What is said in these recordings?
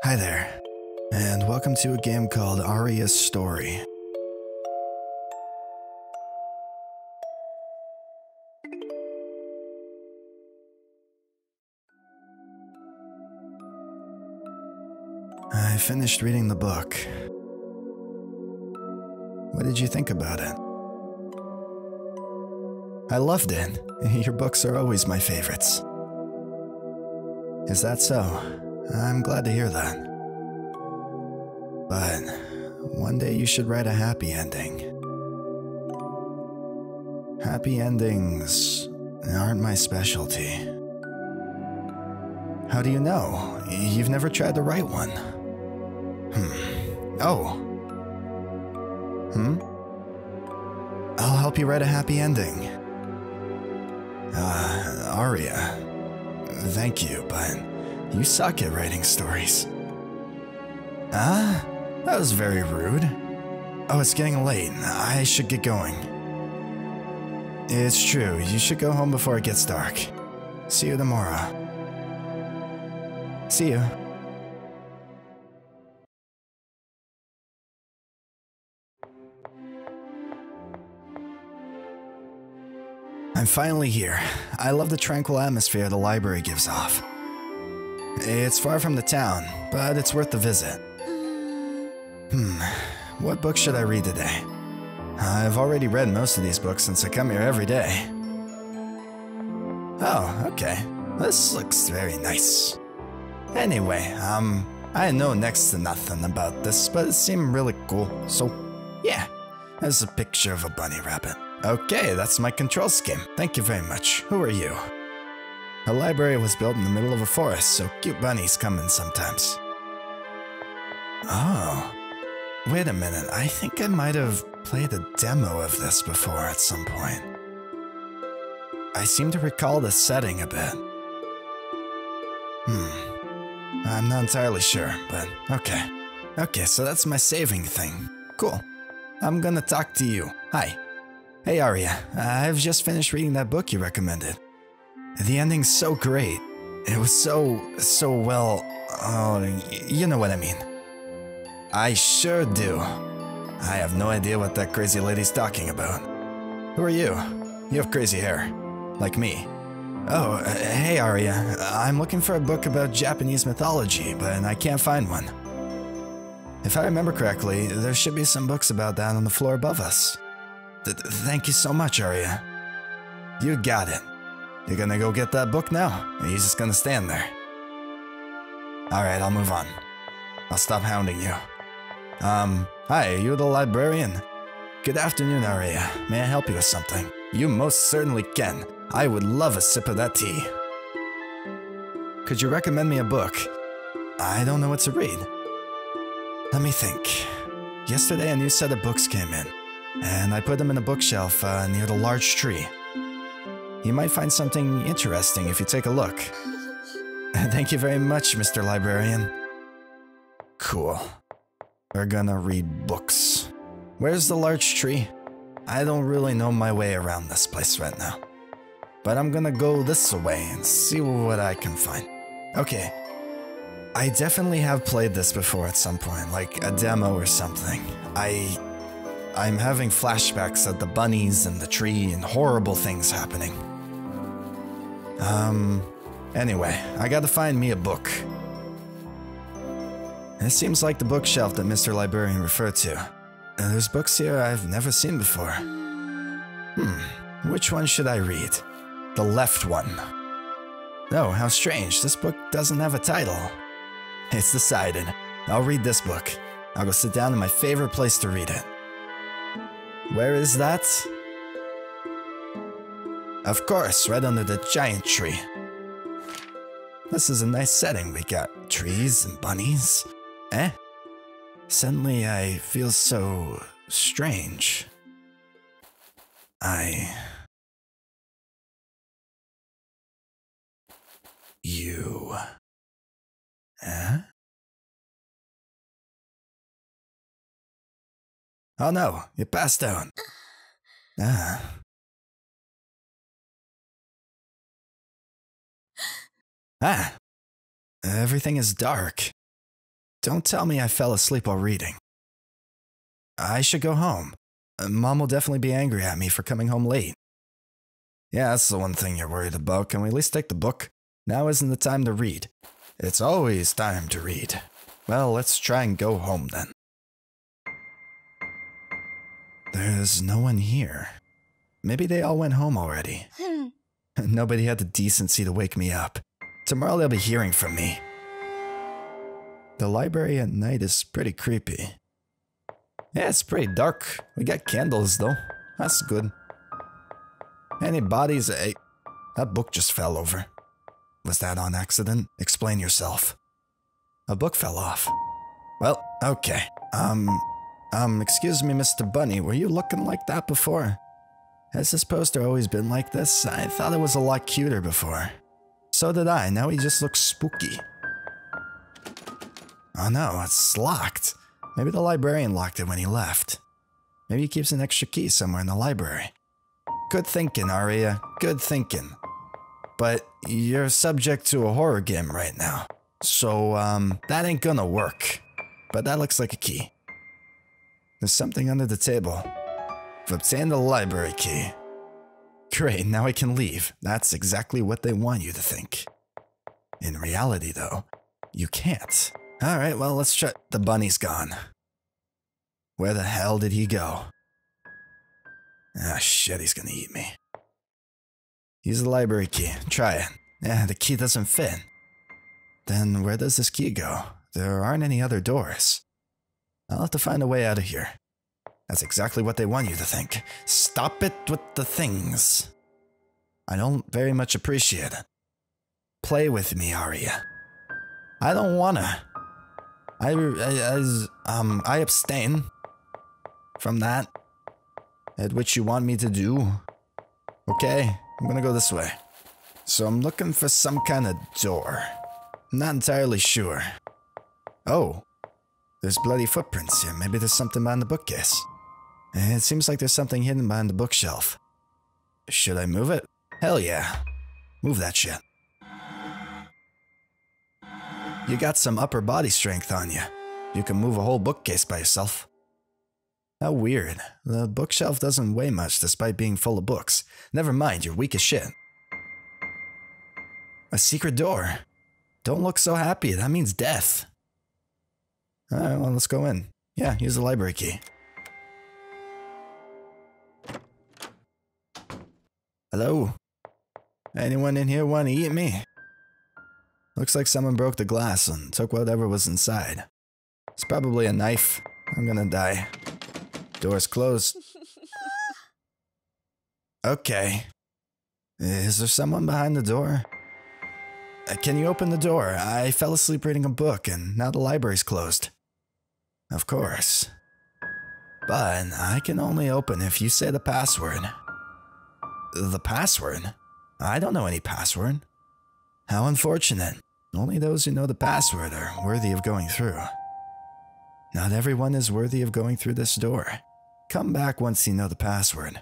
Hi there, and welcome to a game called Aria's Story. I finished reading the book. What did you think about it? I loved it. Your books are always my favorites. Is that so? I'm glad to hear that. But one day you should write a happy ending. Happy endings aren't my specialty. How do you know? You've never tried to write one. Oh. I'll help you write a happy ending. Aria. Thank you, but you suck at writing stories. That was very rude. Oh, it's getting late. I should get going. It's true. You should go home before it gets dark. See you tomorrow. See you. I'm finally here. I love the tranquil atmosphere the library gives off. It's far from the town, but it's worth the visit. What book should I read today? I've already read most of these books since I come here every day. Oh, okay. This looks very nice. Anyway, I know next to nothing about this, but it seemed really cool, so yeah. There's a picture of a bunny rabbit. Okay, that's my control scheme. Thank you very much. Who are you? The library was built in the middle of a forest, so cute bunnies come in sometimes. Oh. Wait a minute, I think I might have played a demo of this before at some point. I seem to recall the setting a bit. I'm not entirely sure, but okay. Okay, so that's my saving thing. Cool. I'm gonna talk to you. Hi. Hey Aria, I've just finished reading that book you recommended. The ending's so great. It was so well, you know what I mean. I sure do. I have no idea what that crazy lady's talking about. Who are you? You have crazy hair. Like me. Oh, hey Aria, I'm looking for a book about Japanese mythology, but I can't find one. If I remember correctly, there should be some books about that on the floor above us. Thank you so much, Aria. You got it. You're gonna go get that book now, or you're just gonna stand there? Alright, I'll move on. I'll stop hounding you. Hi, are you the librarian? Good afternoon, Aria. May I help you with something? You most certainly can. I would love a sip of that tea. Could you recommend me a book? I don't know what to read. Let me think. Yesterday a new set of books came in, and I put them in a bookshelf near the large tree. You might find something interesting if you take a look. Thank you very much, Mr. Librarian. Cool. We're gonna read books. Where's the large tree? I don't really know my way around this place right now. But I'm gonna go this way and see what I can find. Okay. I definitely have played this before at some point, like a demo or something. I'm having flashbacks of the bunnies and the tree and horrible things happening. Anyway, I gotta find me a book. It seems like the bookshelf that Mr. Librarian referred to. There's books here I've never seen before. Which one should I read? The left one. Oh, how strange, this book doesn't have a title. It's decided. I'll read this book. I'll go sit down in my favorite place to read it. Where is that? Of course, right under the giant tree. This is a nice setting. We got trees and bunnies. Suddenly I feel so strange. You. Oh no, you passed out. Everything is dark. Don't tell me I fell asleep while reading. I should go home. Mom will definitely be angry at me for coming home late. Yeah, that's the one thing you're worried about. Can we at least take the book? Now isn't the time to read. It's always time to read. Well, let's try and go home then. There's no one here. Maybe they all went home already. Nobody had the decency to wake me up. Tomorrow they'll be hearing from me. The library at night is pretty creepy. Yeah, it's pretty dark. We got candles though. That's good. Any bodies? Hey, that book just fell over. Was that on accident? Explain yourself. A book fell off. Well, okay. Excuse me, Mr. Bunny, were you looking like that before? Has this poster always been like this? I thought it was a lot cuter before. So did I, now he just looks spooky. Oh no, it's locked. Maybe the librarian locked it when he left. Maybe he keeps an extra key somewhere in the library. Good thinking, Aria. Good thinking. But you're subject to a horror game right now. So, that ain't gonna work. But that looks like a key. There's something under the table. I've obtained the library key. Great, now I can leave. That's exactly what they want you to think. In reality, though, you can't. Alright, well, let's try. The bunny's gone. Where the hell did he go? Ah, shit, he's gonna eat me. Use the library key. Try it. Yeah, the key doesn't fit. Then where does this key go? There aren't any other doors. I'll have to find a way out of here. That's exactly what they want you to think. Stop it with the things. I don't very much appreciate it. Play with me, Aria. I don't wanna. I abstain from that. At which you want me to do. Okay, I'm gonna go this way. So I'm looking for some kind of door. I'm not entirely sure. Oh, there's bloody footprints here. Maybe there's something behind the bookcase. It seems like there's something hidden behind the bookshelf. Should I move it? Hell yeah. Move that shit. You got some upper body strength on you. You can move a whole bookcase by yourself. How weird. The bookshelf doesn't weigh much despite being full of books. Never mind, you're weak as shit. A secret door. Don't look so happy, that means death. Alright, well, let's go in. Yeah, use the library key. Hello? Anyone in here want to eat me? Looks like someone broke the glass and took whatever was inside. It's probably a knife. I'm gonna die. Door's closed. Okay. Is there someone behind the door? Can you open the door? I fell asleep reading a book and now the library's closed. Of course. But I can only open if you say the password. The password? I don't know any password. How unfortunate. Only those who know the password are worthy of going through. Not everyone is worthy of going through this door. Come back once you know the password.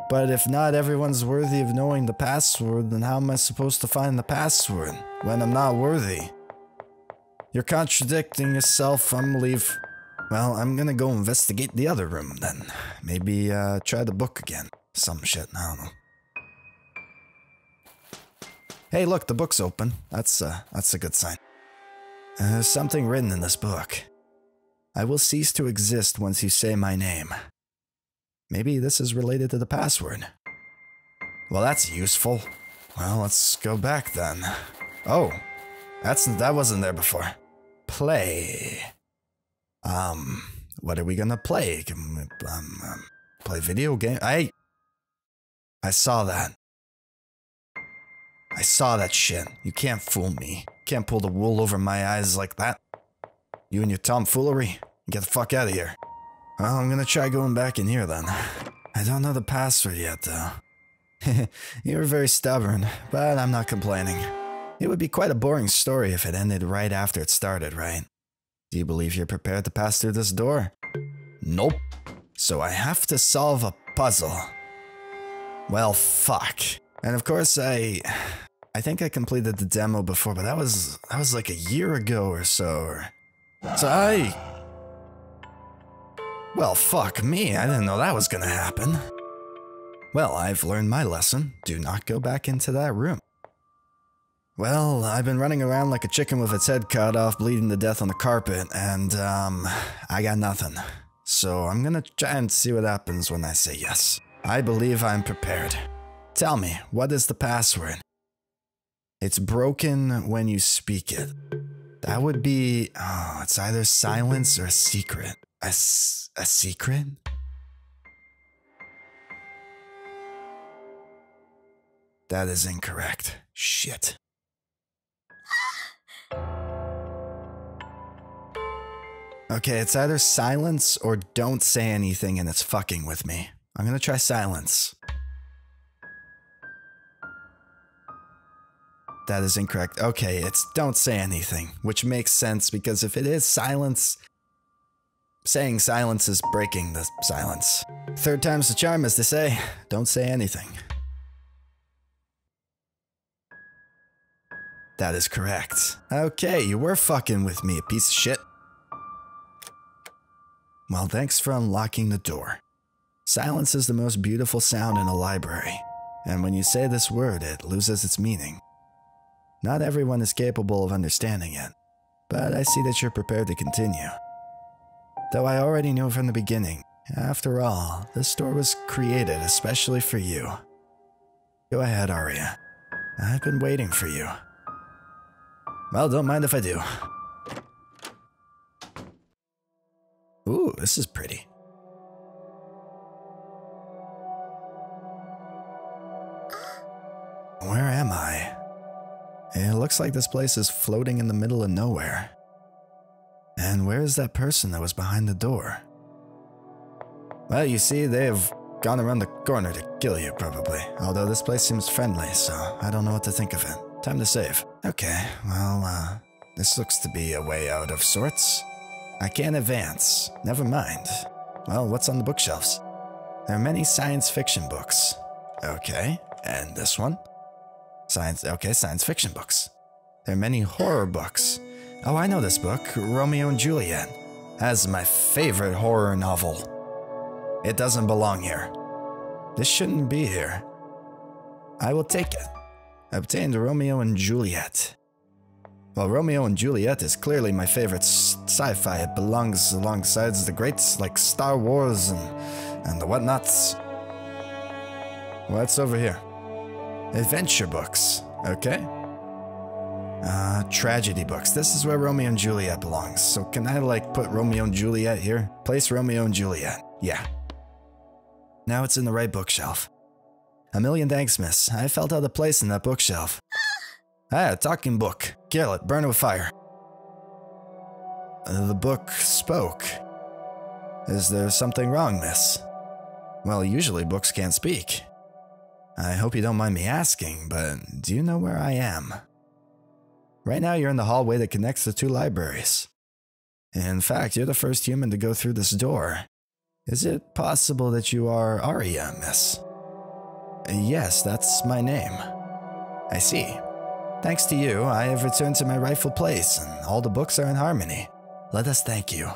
But if not everyone's worthy of knowing the password, then how am I supposed to find the password when I'm not worthy? You're contradicting yourself. I'm gonna leave. Well, I'm gonna go investigate the other room then. Maybe try the book again. Some shit, I don't know. Hey, look, the book's open. That's a good sign. There's something written in this book. I will cease to exist once you say my name. Maybe this is related to the password. Well, that's useful. Well, let's go back then. Oh, that wasn't there before. Play. What are we gonna play? Can we, play video game? I saw that. I saw that shit. You can't fool me. Can't pull the wool over my eyes like that. You and your tomfoolery. Get the fuck out of here. Well, I'm gonna try going back in here then. I don't know the password yet, though. You're very stubborn, but I'm not complaining. It would be quite a boring story if it ended right after it started, right? Do you believe you're prepared to pass through this door? Nope. So I have to solve a puzzle. Well, fuck. And of course, I think I completed the demo before, but that was like a year ago or so, or So well, fuck me, I didn't know that was gonna happen. Well, I've learned my lesson. Do not go back into that room. Well, I've been running around like a chicken with its head cut off, bleeding to death on the carpet, and, I got nothing. So I'm gonna try and see what happens when I say yes. I believe I'm prepared. Tell me, what is the password? It's broken when you speak it. That would be, it's either silence or a secret. A secret? That is incorrect. Shit. Okay, it's either silence or don't say anything and it's fucking with me. I'm gonna try silence. That is incorrect. Okay, it's don't say anything, which makes sense because if it is silence, saying silence is breaking the silence. Third time's the charm, as they say. Don't say anything. That is correct. Okay, you were fucking with me, piece of shit. Well, thanks for unlocking the door. Silence is the most beautiful sound in a library, and when you say this word, it loses its meaning. Not everyone is capable of understanding it, but I see that you're prepared to continue. Though I already knew from the beginning, after all, this door was created especially for you. Go ahead, Aria. I've been waiting for you. Well, don't mind if I do. Ooh, this is pretty. Where am I? It looks like this place is floating in the middle of nowhere. And where is that person that was behind the door? Well, you see, they have gone around the corner to kill you, probably. Although this place seems friendly, so I don't know what to think of it. Time to save. Okay, well, this looks to be a way out of sorts. I can't advance. Never mind. Well, what's on the bookshelves? There are many science fiction books. Okay, and this one? Science fiction books. There are many horror books. Oh, I know this book, Romeo and Juliet. That's my favorite horror novel. It doesn't belong here. This shouldn't be here. I will take it. Obtained Romeo and Juliet. Well, Romeo and Juliet is clearly my favorite sci-fi. It belongs alongside the greats like Star Wars and the whatnots. What's over here? Adventure books. Okay. Tragedy books. This is where Romeo and Juliet belongs. So can I, like, put Romeo and Juliet here? Place Romeo and Juliet. Yeah. Now it's in the right bookshelf. A million thanks, miss. I felt out of place in that bookshelf. Ah, a talking book. Kill it. Burn it with fire. The book spoke. Is there something wrong, miss? Well, usually books can't speak. I hope you don't mind me asking, but do you know where I am? Right now you're in the hallway that connects the two libraries. In fact, you're the first human to go through this door. Is it possible that you are Aria, miss? Yes, that's my name. I see. Thanks to you, I have returned to my rightful place, and all the books are in harmony. Let us thank you.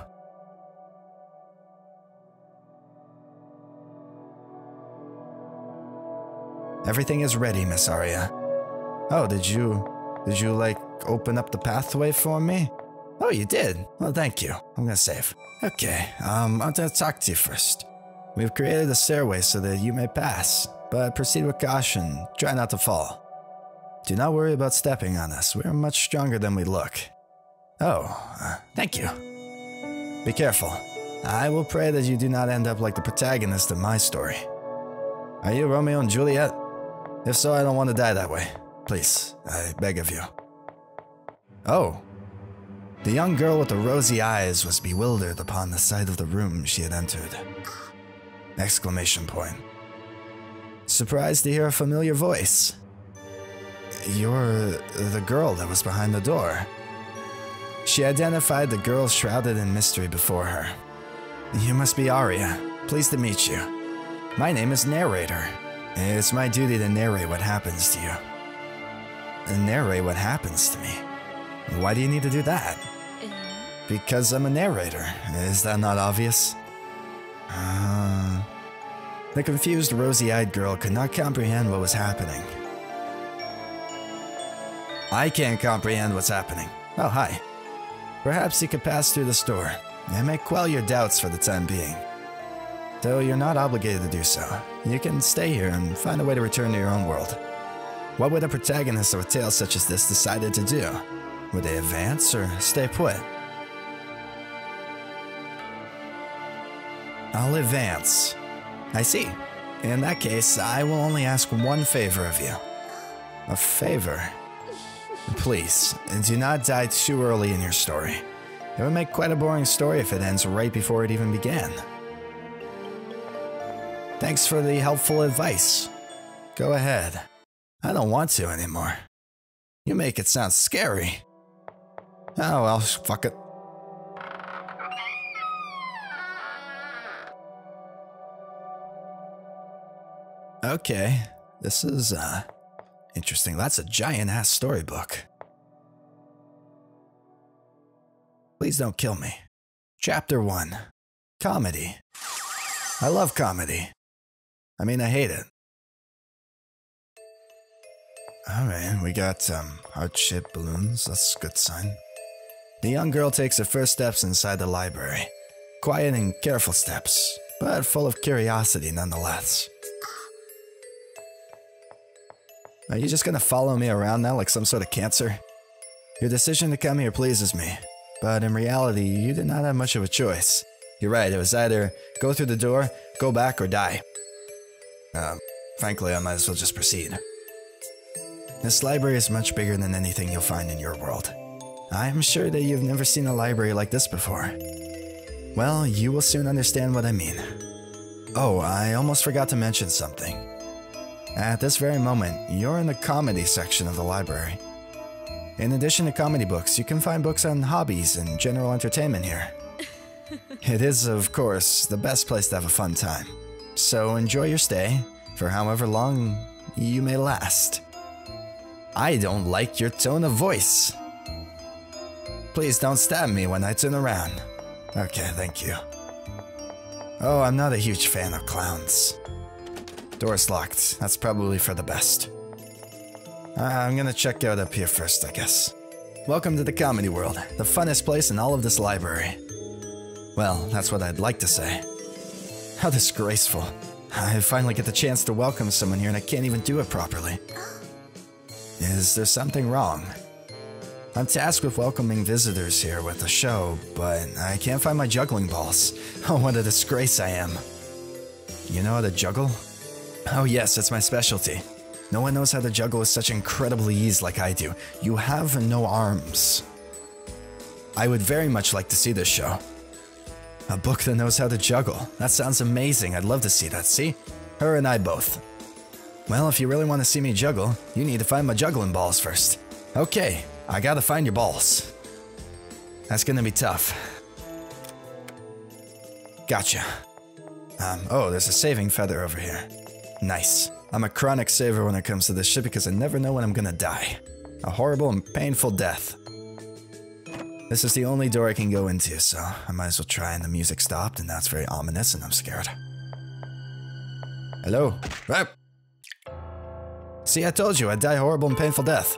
Everything is ready, Miss Aria. Oh, did you like open up the pathway for me? Oh, you did? Well, thank you. I'm gonna save. Okay, I'm gonna talk to you first. We've created a stairway so that you may pass, but proceed with caution. Try not to fall. Do not worry about stepping on us. We're much stronger than we look. Oh, thank you. Be careful. I will pray that you do not end up like the protagonist of my story. Are you Romeo and Juliet? If so, I don't want to die that way. Please, I beg of you. Oh. The young girl with the rosy eyes was bewildered upon the sight of the room she had entered. Exclamation point. Surprised to hear a familiar voice. You're the girl that was behind the door. She identified the girl shrouded in mystery before her. You must be Aria. Pleased to meet you. My name is Narrator. It's my duty to narrate what happens to you. And narrate what happens to me. Why do you need to do that? Because I'm a narrator. Is that not obvious? The confused, rosy-eyed girl could not comprehend what was happening. I can't comprehend what's happening. Oh, hi. Perhaps you could pass through the store. It may quell your doubts for the time being. Though you're not obligated to do so. You can stay here and find a way to return to your own world. What would a protagonist of a tale such as this decide to do? Would they advance or stay put? I'll advance. I see. In that case, I will only ask one favor of you. A favor? Please, do not die too early in your story. It would make quite a boring story if it ends right before it even began. Thanks for the helpful advice. Go ahead. I don't want to anymore. You make it sound scary. Oh well, fuck it. Okay, this is, interesting. That's a giant-ass storybook. Please don't kill me. Chapter 1. Comedy. I love comedy. I mean, I hate it. Alright, we got, heart-shaped balloons. That's a good sign. The young girl takes her first steps inside the library. Quiet and careful steps, but full of curiosity nonetheless. Are you just gonna follow me around now like some sort of cancer? Your decision to come here pleases me, but in reality, you did not have much of a choice. You're right, it was either go through the door, go back, or die. Frankly, I might as well just proceed. This library is much bigger than anything you'll find in your world. I'm sure that you've never seen a library like this before. Well, you will soon understand what I mean. Oh, I almost forgot to mention something. At this very moment, you're in the comedy section of the library. In addition to comedy books, you can find books on hobbies and general entertainment here. It is, of course, the best place to have a fun time. So enjoy your stay, for however long you may last. I don't like your tone of voice. Please don't stab me when I turn around. Okay, thank you. Oh, I'm not a huge fan of clowns. Door's locked. That's probably for the best. I'm gonna check out up here first, I guess. Welcome to the comedy world, the funnest place in all of this library. Well, that's what I'd like to say. How disgraceful. I finally get the chance to welcome someone here and I can't even do it properly. Is there something wrong? I'm tasked with welcoming visitors here with a show, but I can't find my juggling balls. Oh, what a disgrace I am. You know how to juggle? Oh yes, it's my specialty. No one knows how to juggle with such incredible ease like I do. You have no arms. I would very much like to see this show. A book that knows how to juggle. That sounds amazing. I'd love to see that, see? Her and I both. Well, if you really want to see me juggle, you need to find my juggling balls first. Okay, I gotta find your balls. That's gonna be tough. Gotcha. Oh, there's a saving feather over here. Nice. I'm a chronic saver when it comes to this shit because I never know when I'm gonna die. A horrible and painful death. This is the only door I can go into, so I might as well try, and the music stopped, and now it's very ominous and I'm scared. Hello? Ah. See, I told you I'd die a horrible and painful death.